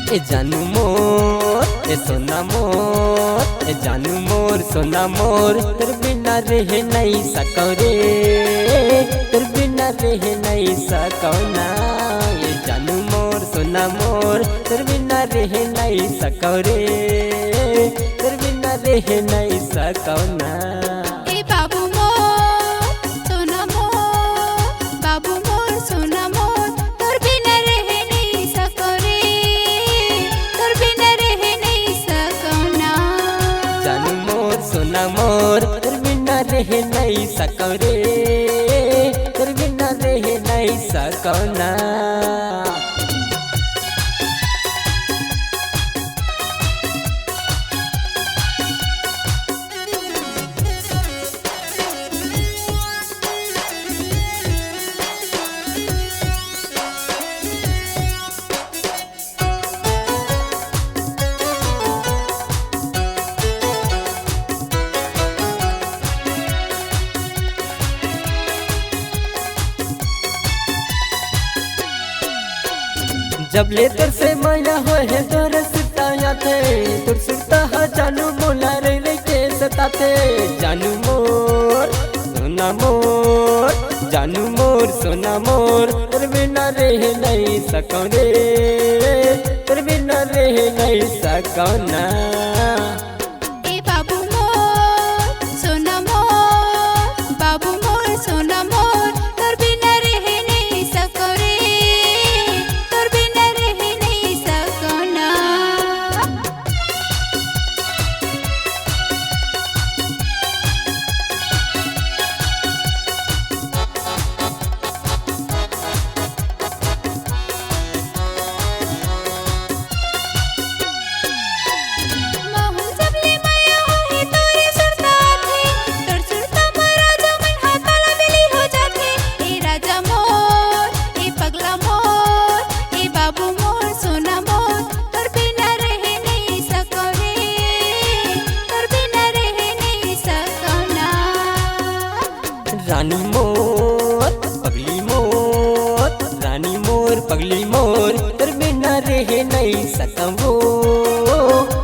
ए जानू मोर ए सोना मोर ए जानू मोर सोना मोर तेरे बिना रह नहीं सको रे तेरे बिना रह नहीं सको ना ये जानू मोर सोना मोर तेरे बिना रह नहीं सको रे तेरे बिना रह नहीं सको ना। ए बाबू मोर सोना मोर बाबू मोर सोना मोर तोर बिना रह नहीं सको रे तोर बिना रह नहीं सको ना। जानू मोर सोना मोर तेरे बिना रह नहीं सको रे तेरे बिना रह नहीं सको ना। जब ले तर से माया हो है तोर सुताया थे तोर सुता हा जानू मोला रे रे के सताते जानू मोर सोना मोर जानू मोर सोना मोर तेरे बिना रह नहीं सको रे तेरे बिना रह नहीं सको ना। ए बाबू मोर सोना मोर बाबू मोर सोना मोर तोर बिना रह नहीं सको रे तोर बिना रह नहीं सको ना। महू जब ले माया होए तोरे सुरता थे तोर सुरता में राजा मन हाथाला मिली हो जाथे। ए राजा मोर ए पगला मोर ए बाबू मोर सोना मोर तोर बिना रह नहीं सको रे तोर बिना रह नहीं सको ना। रानी मोर पगली मोर रानी मोर पगली मोर तेरे बिना रह नहीं सकूं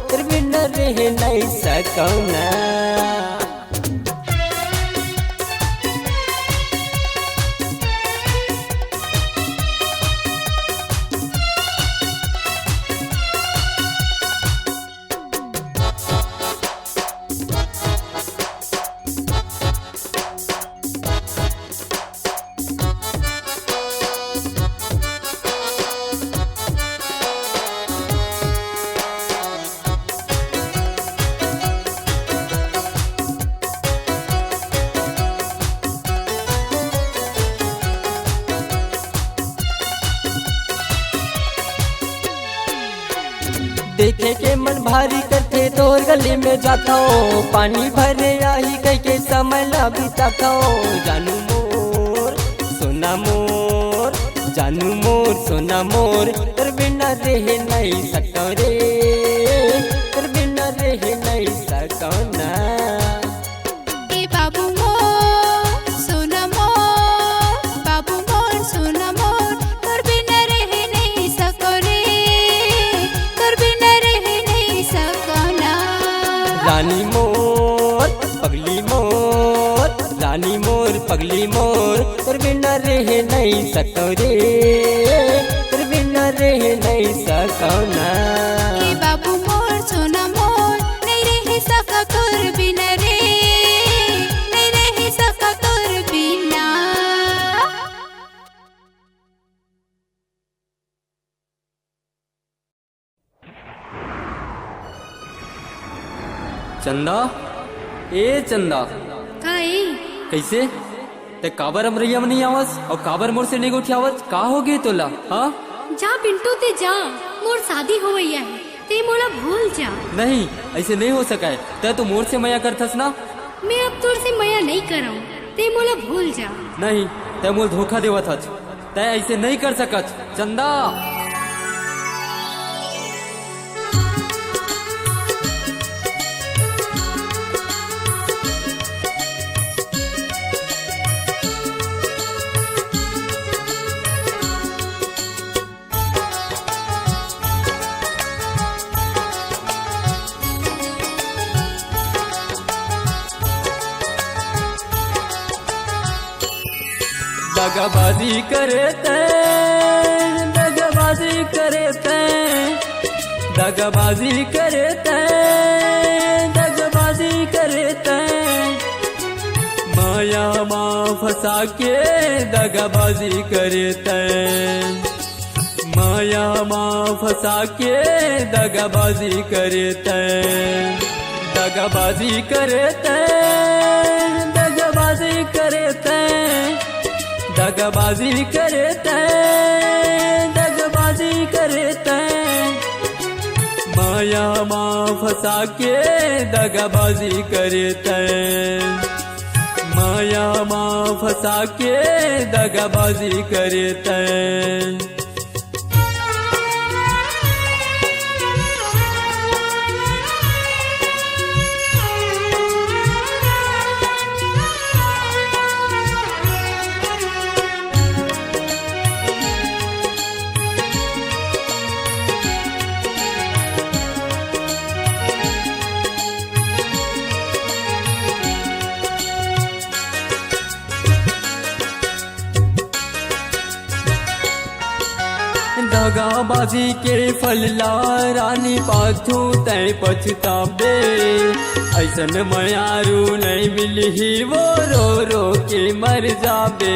तेरे बिना रह नहीं सकूं ना। देखे के मन भारी करते तोर गली में जाता हूँ पानी भरे आई कह के समय ला बिताता हूँ जानू मोर सोना मोर जानू मोर सोना मोर तेरे बिना रह नहीं सको रे तेरे बिना रह नहीं सको ना। ए बाबू मोर सोना मोर बाबू मोर सोना मोर तोर बिना रह नहीं सको रे तोर बिना रह नहीं सको ना। रानी मोर पगली मोर रानी मोर पगली मोर तेरे बिना रह नहीं सको रे तेरे बिना रह नहीं सको ना। ए बाबू मोर सोना मोर नहीं रह सका तोर बिना रे नहीं रह सका तोर बिना। चंदा ए चंदा काई कैसे ते काबर अमरैया में नहीं आवस और काबर मोर से नहीं उठियावत का हो गई तोला हाँ जा पिंटू ते जा मोर शादी हो गई है ते मोला भूल जा। नहीं ऐसे नहीं हो सका है ते तो मोर से मया करथस ना। मैं अब तोर से मया नहीं कराऊं ते मोला भूल जा। नहीं ते मोर धोखा देवत हच ते ऐसे नहीं कर सकत चंदा। दगाबाजी करे ते, दगाबाजी करे ते, दगाबाजी करे ते, दगाबाजी करे ते, माया माँ फंसा के दगाबाजी करे ते, माया माँ फंसा के दगाबाजी करे ते, दगाबाजी करे ते, दगाबाजी करे ते, दगाबाजी करे ते, दगाबाजी करे ते, माया माँ फंसा के दगाबाजी करे ते, माया माँ फंसा के दगाबाजी करे ते। दगाबाजी के फलला रानी पाछू तय पछताबे, ऐसन मयारू नहीं मिली वो रो रो के मर जाबे।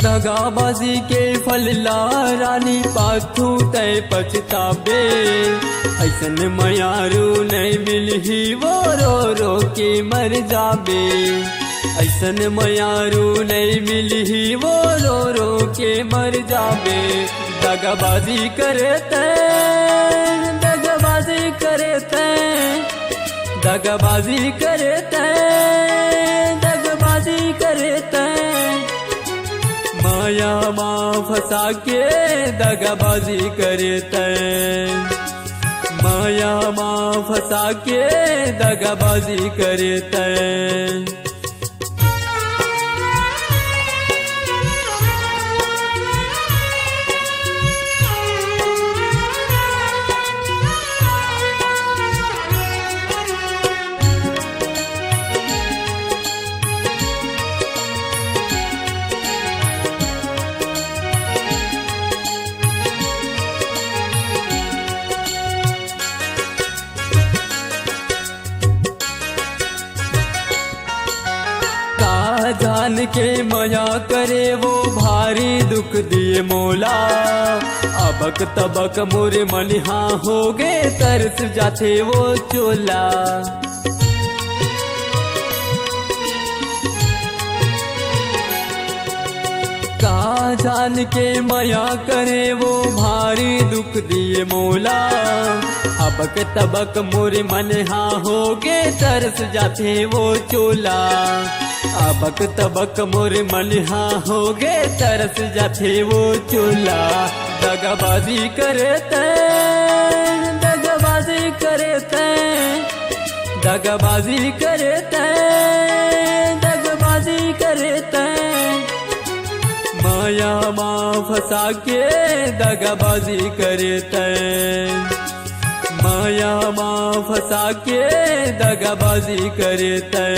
दगाबाजी के फलला रानी पाछू तय पछताबे, ऐसन मयारू नहीं मिली वो रो रो के मर जाबे। ऐसन मयारू नहीं मिली वो रो रो के मर जाबे। दगाबाजी करे ते, दगाबाजी करे ते, दगाबाजी करे ते, दगाबाजी करे ते, माया माँ फंसा के दगाबाजी करे ते, माया माँ फंसा के दगाबाजी करे ते। जान के मया करे वो भारी दुख दिए मोला, अबक तबक मोरे मनिहा हो गए तरस जाते वो चोला। कहा जान के मया करे वो भारी दुख दिए मोला, अबक तबक मोरे मनिहा हो गए तरस जाते वो चोला। अबक तबक मोर मनिहा हो गे तरस जाते वो चूल्हा। दगाबाजी करे ते, दगाबाजी करे ते, दगाबाजी करे ते, दगाबाजी करे ते, माया माँ फंसा के दगाबाजी करे ते, माया माँ फंसा के दगाबाजी करे ते।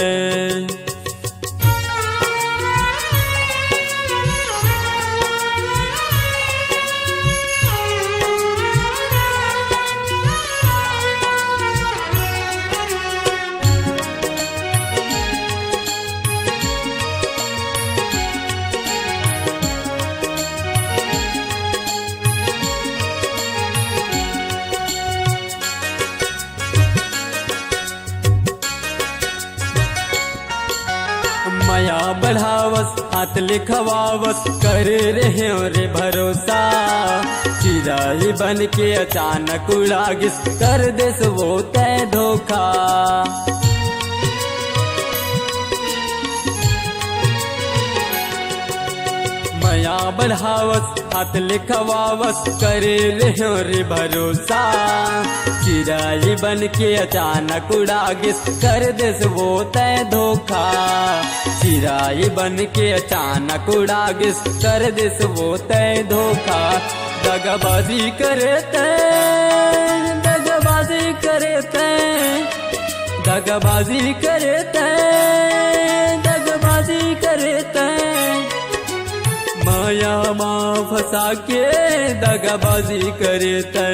माया बढ़ावस हाथ लिखवावस करे रहे रे भरोसा, चिराई बन के अचानक उड़ा गिस कर देस वो तय धोखा। माया बढ़ावस हाथ लिखवावस करे रहे रे भरोसा, चिराई बन के अचानक उड़ा गिस कर देस वो तय धोखा। चिराई बन के अचानक उड़ा गिस कर देस वो तय धोखा। दगाबाजी करे ते, दगाबाजी करे ते, दगाबाजी करते दगाबाजी करते माया माँ फंसा के दगाबाजी करते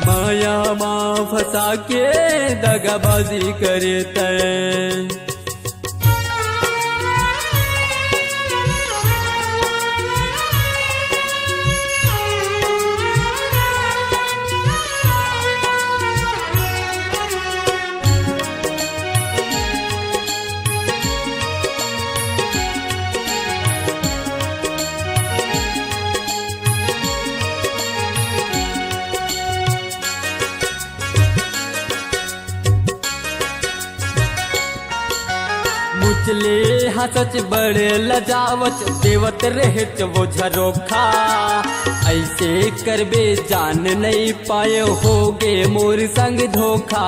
माया माँ फंसा के दगाबाजी करते मुचले हसच बड़े लजावच देवत रहच वो झरोखा ऐसे करबे जान नहीं पाए होगे मोर संग धोखा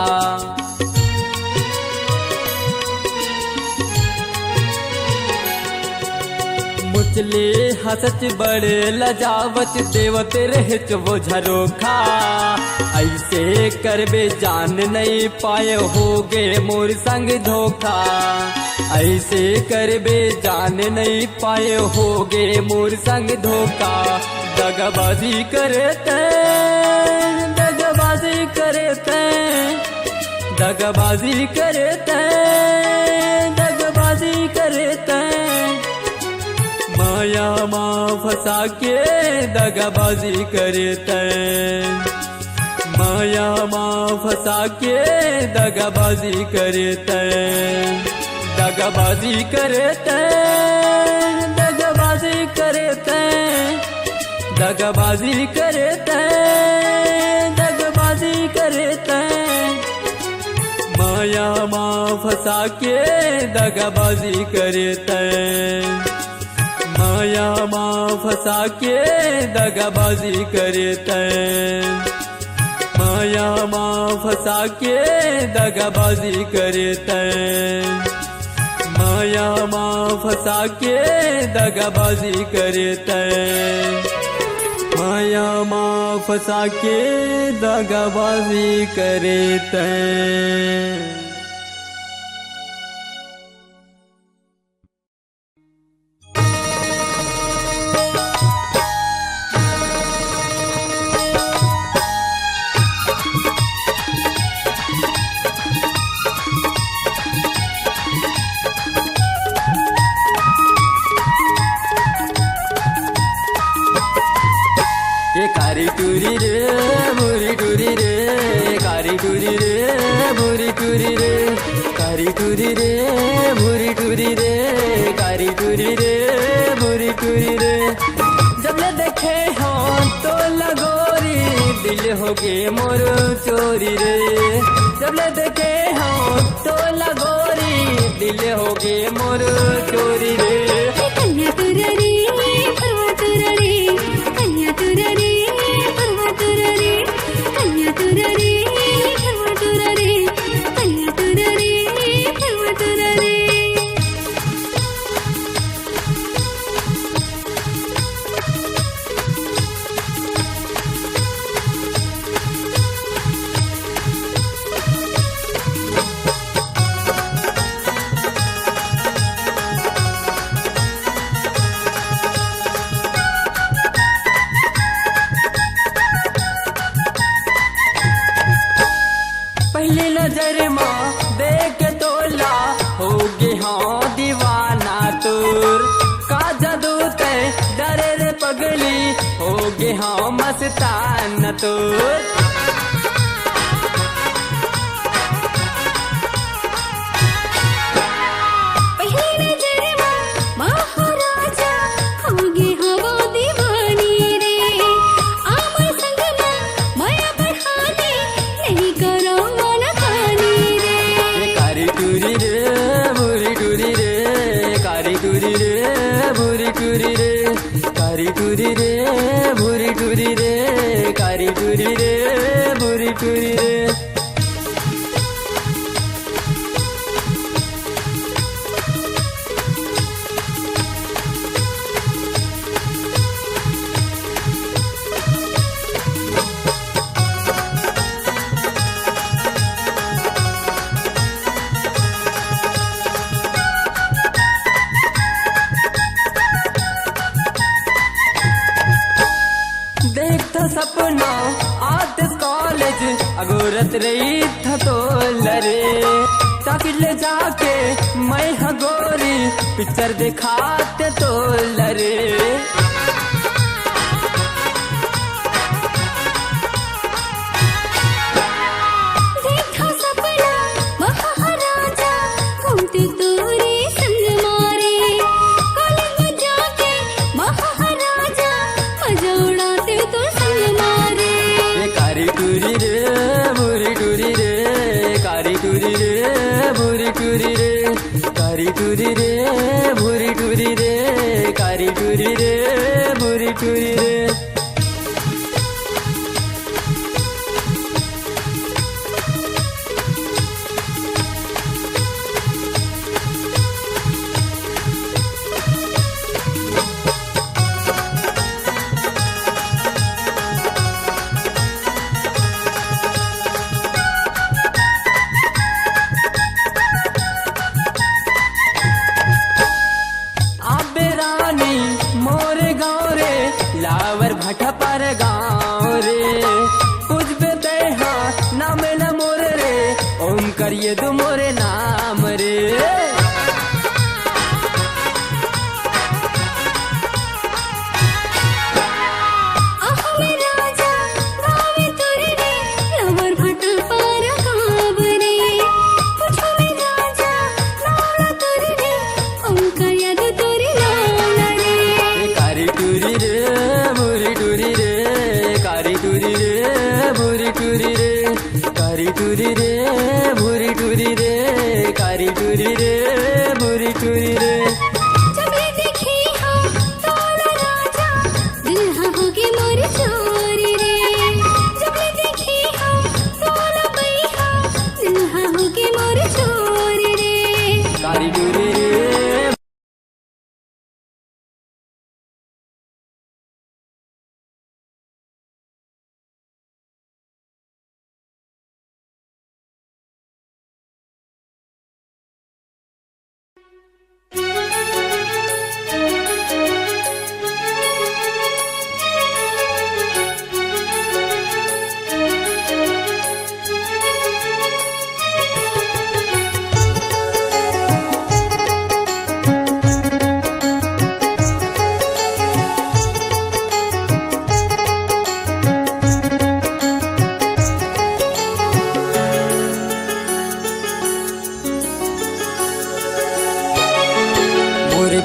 मुचले हसच बड़े लजावच देवत रहच वो झरोखा ऐसे करबे जान नहीं पाए होगे मोर संग धोखा ऐसे करबे जान नहीं पाए होगे मोर संग धोखा दगाबाजी करते दगाबाजी करते दगाबाजी करते दगाबाजी करते माया माँ फंसा के दगाबाजी करते माया माँ फंसा के दगाबाजी करते दगाबाजी करते दगाबाजी करते दगाबाजी करते दगाबाजी करते माया माँ फंसा के दगाबाजी करते माया माँ फंसा के दगाबाजी करते माया माँ फंसा के दगाबाजी करते माया माँ फंसा के दगाबाजी करते माया माँ फंसा के दगाबाजी करते कारी टूरी रे भूरी टूरी रे कारी टूरी रे भूरी टूरी रे कारी टूरी रे भूरी टूरी रे कारी टूरी रे भूरी टूरी रे जब ले देखे हो तो लगोरी दिल हो गे मोर चोरी रे जब ले देखे हो तो लगोरी दिल हो गे मोर चोरी रे कन्या तुररी परवा तुररी कन्या तुररी परवा तुररी कन्या तुररी परवा तुररी कन्या तुररी परवा तुररी पहली नजर माँ देख तोला हो गे हाँ दीवाना तोर का जादू ते डरे रे पगली हो गे हाँ मस्तान तोर टूरी रे कारी टूरी रे भूरी टूरी रे कारी टूरी रे अगोरत रही था तो लरे ताकि ले जाके मैं हगोरी पिक्चर दिखाते तो लरे देखा सपना महाराजा घूमते तोरे संग मारे कॉलेज में जाके महाराजा मजा उड़ाते तो संग मारे कारी टूरी रे बुरी टूरी रे कारी टूरी रे बुरी टूरी रे कारी टूरी रे बुरी टूरी रे कारी टूरी रे बुरी टूरी रे लावर भटा पर गाँव रे कुछ बेते हाँ नाम न मोर रे ओम करिए दो मोरे नाम रे राजा गावे तोरे रे लावर भटा पर गाँव रे कुछ में राजा नाम तोरे रे ओम करिए दो तोरे नाम रे कारी टूरी रे बुरी टूरी रे कारी टूरी रे बुरी टूरी रे कारी टूरी रे बुरी टूरी रे कारी टूरी रे बुरी टूरी रे जब देखी हाँ तोरा राजा दिल हाँ होगे मोर चोरी रे जब देखी हाँ तोरा बैहा दिल हाँ होगे मोर चोरी रे कारी टूरी रे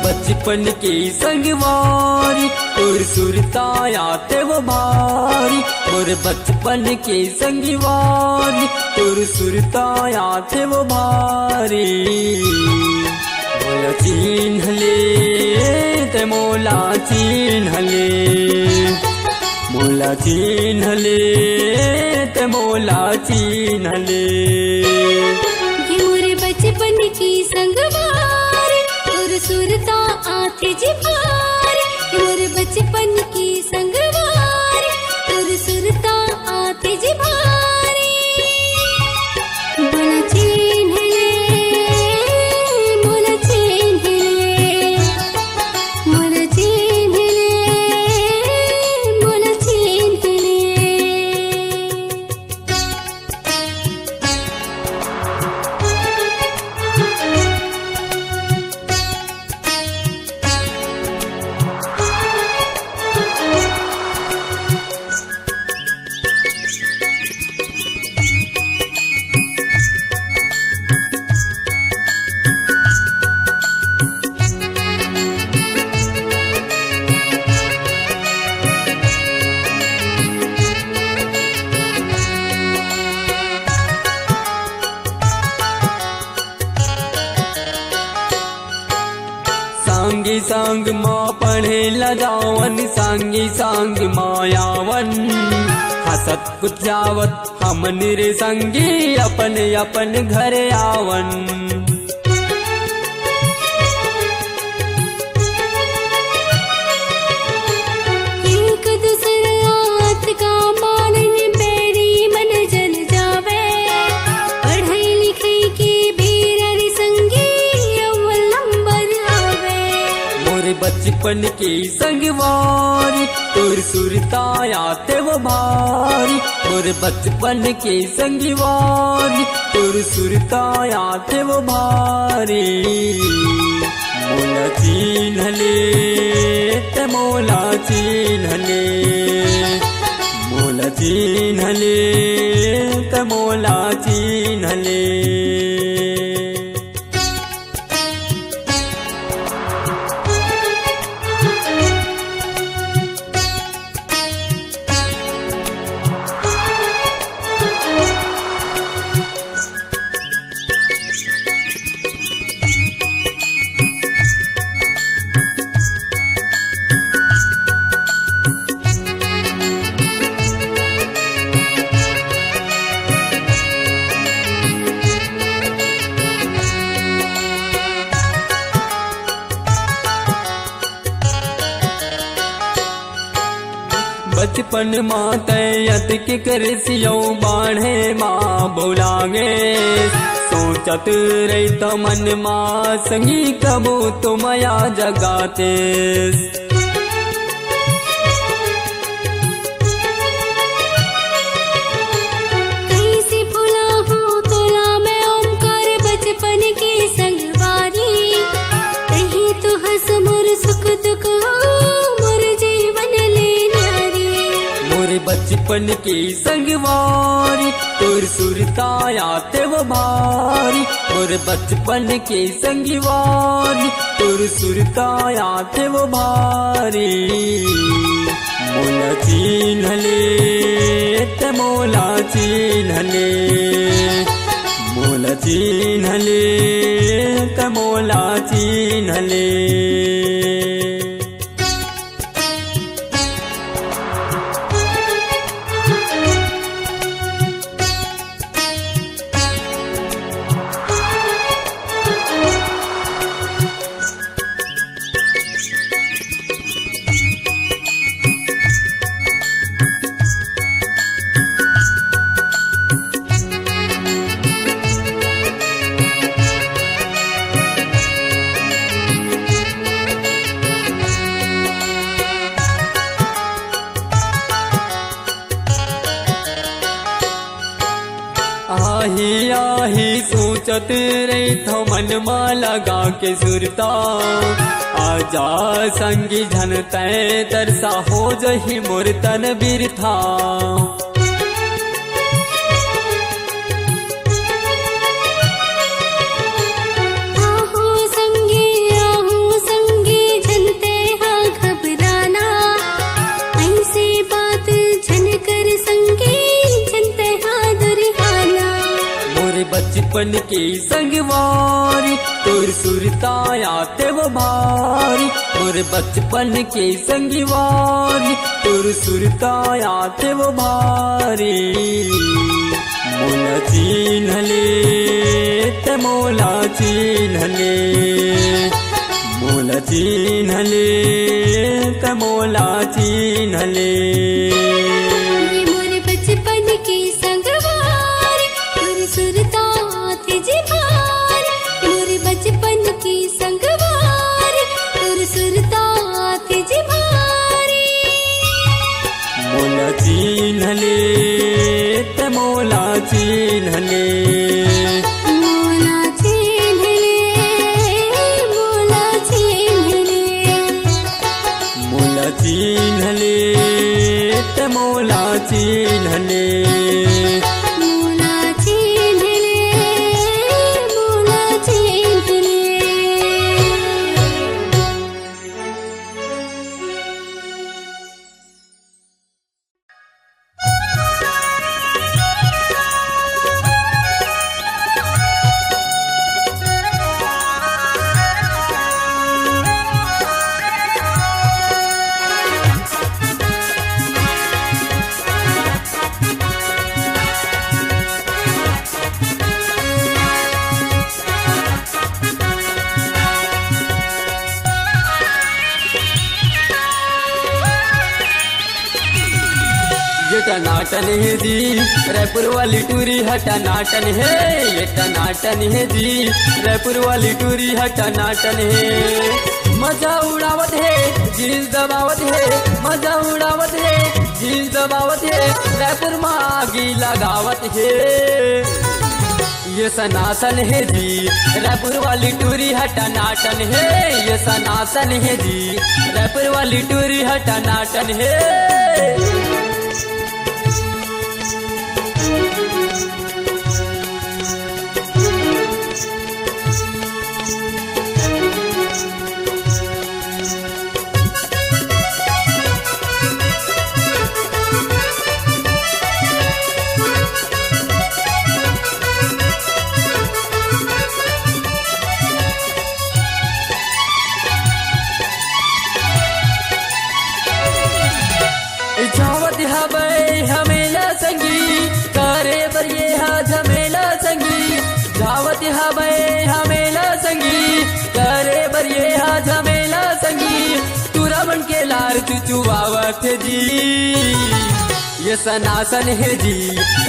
बचपन की संगवारी और सुरता आते वो भारी और बचपन की संगवारी और सुरता आते वो भारी मोला चिन्ह ले ते मोला चिन्ह ले मोला चिन्ह ले ते मोला चिन्ह ले ये मोरे बचपन की संगवारी और सुरता आते जी भारी मोरे बचपन की संगवारी और सुरता आते जी भारी मोला चिन्ह ले मोला चिन्ह ले मोला चिन्ह ले मोला चिन्ह ले सांगी सांग माँ पढ़े लगावन सांगी सांग मायावन हसत कुछ जावत हमन रे संगी अपन अपन घर आवन एक दूसरात का मानन बेरी मन जल जावे पढ़ाई लिखाई की बेर संगी अव्वल नंबर आवे मोर बचपन की संगवारी तोर सुरता आते वो भारी मोर बचपन की संगवारी तोर सुरता आते वो भारी मोला चिन्हले ते मोला चिन्हले मोला चिन्हले ते मोला चिन्हले बचपन माँ तैयत के कर सियो बाढ़े माँ बोलागे सोचत रही तो मन माँ संगी कबू तुमया जगाते कैसे भुला हूँ तोला मैं ओमकार बचपन की संगवारी रही तो हंस मोर सुख दुख मोर जीवन ले मोरे बचपन की संगवारी तोर सुरता आते वो भारी मोरे बचपन की संगवारी तोर सुरता आते वो भारी मोला चिन्हले ते मोला चिन्हले मोला चिन्हले ते मोला चिन्हले आही आही सोचत रही थो मन माँ लगा के सुरता आजा संगी झन तय तरसा हो जही मोर तन बिरथा आहू संगे झनते हाँ घबराना ऐसे बात झन कर संगे झनते हाँ दुरिहाना मोरे बचपन की संगवारी तोर सुरता आते वो भारी मोरे बचपन की संगवारी तोर सुरता आते वो भारी मोला चिन्हले ते मोला चिन्हले मोला चिन्हले ते मोला चिन्हले मोर बचपन की संगवारी तोर सुरता आते जी भारी मोर बचपन की संगवारी तोर सुरता आते जी भारी मोला चिन्हले ते मोला चिन्हले मोला चिन्हले मोला चिन्हले मोला चिन्हले ते मोला चिन्हले मोला चिन्हले मोला चिन्हले टनाटन है जी रायपुर वाली टूरी टनाटन है, ये टनाटन है जी रायपुर वाली टूरी टनाटन है। मजा उड़ावत है जील दबावत है, मजा उड़ावत है जील दबावत है, रायपुर में आगी लगावत है। ये सनातन है जी रायपुर वाली टूरी टनाटन है, ये सनातन है जी रायपुर वाली टूरी टनाटन है। झावत हवे हमेला संगी करे बरिए हा झमेला संगी, झावत हवे हमेला संगी करे बरिए हा झमेला संगी, तुरा बन के लार चुचुवावत जी। ये सनातन है जी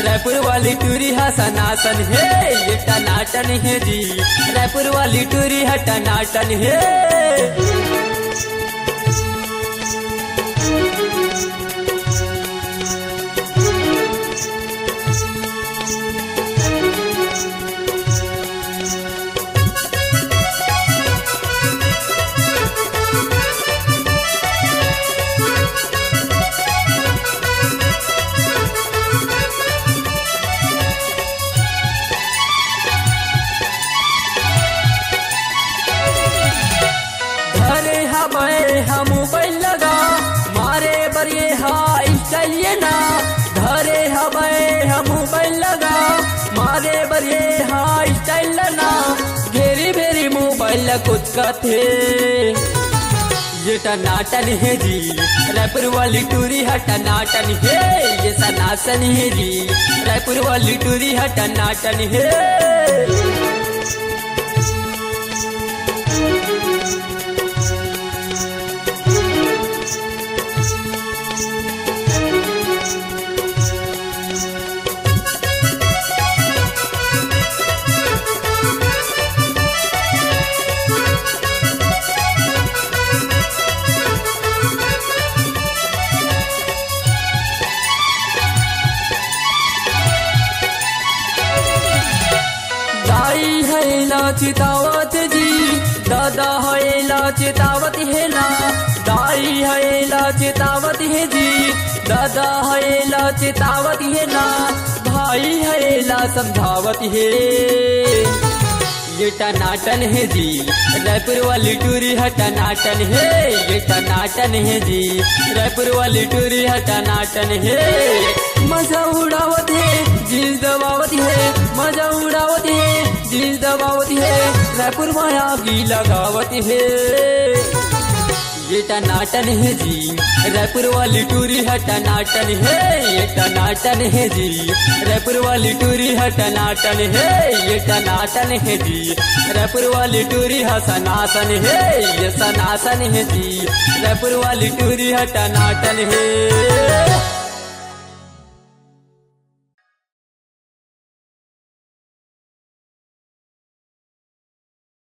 रायपुर वाली टूरी सनातन है, ये टनाटन है जी रायपुर वाली टूरी टनाटन है। हम मोबाइल लगा मारे बरिए हा स्टाइल ना, धरे हवे हम मोबाइल लगा मारे बरिए हा स्टाइल ना, घेरी बेरी मोबाइल कुछ कथे। ये टनाटन है जी रायपुर वाली टूरी टनाटन है, ये सनातन है जी रायपुर वाली टूरी टनाटन है। चितावत जी दादा है चितावत है ना, दाई है चितावत है जी दादा है चितावत है ना, भाई है समझावत है। ये टनाटन है जी रायपुर वाली टूरी टनाटन है, ये टनाटन है जी रायपुर वाली टूरी टनाटन है। मजा उड़ावत है जील दबावत है, मजा उड़ावत है जील दबावत है, रायपुर में आगी लगावत है। ये टनाटन है जी रायपुर वाली टूरी टनाटन है, ये टनाटन है जी रायपुर वाली टूरी टनाटन है, ये टनाटन है जी रायपुर वाली टूरी सनातन है, ये सनातन है जी रायपुर वाली टूरी टनाटन है।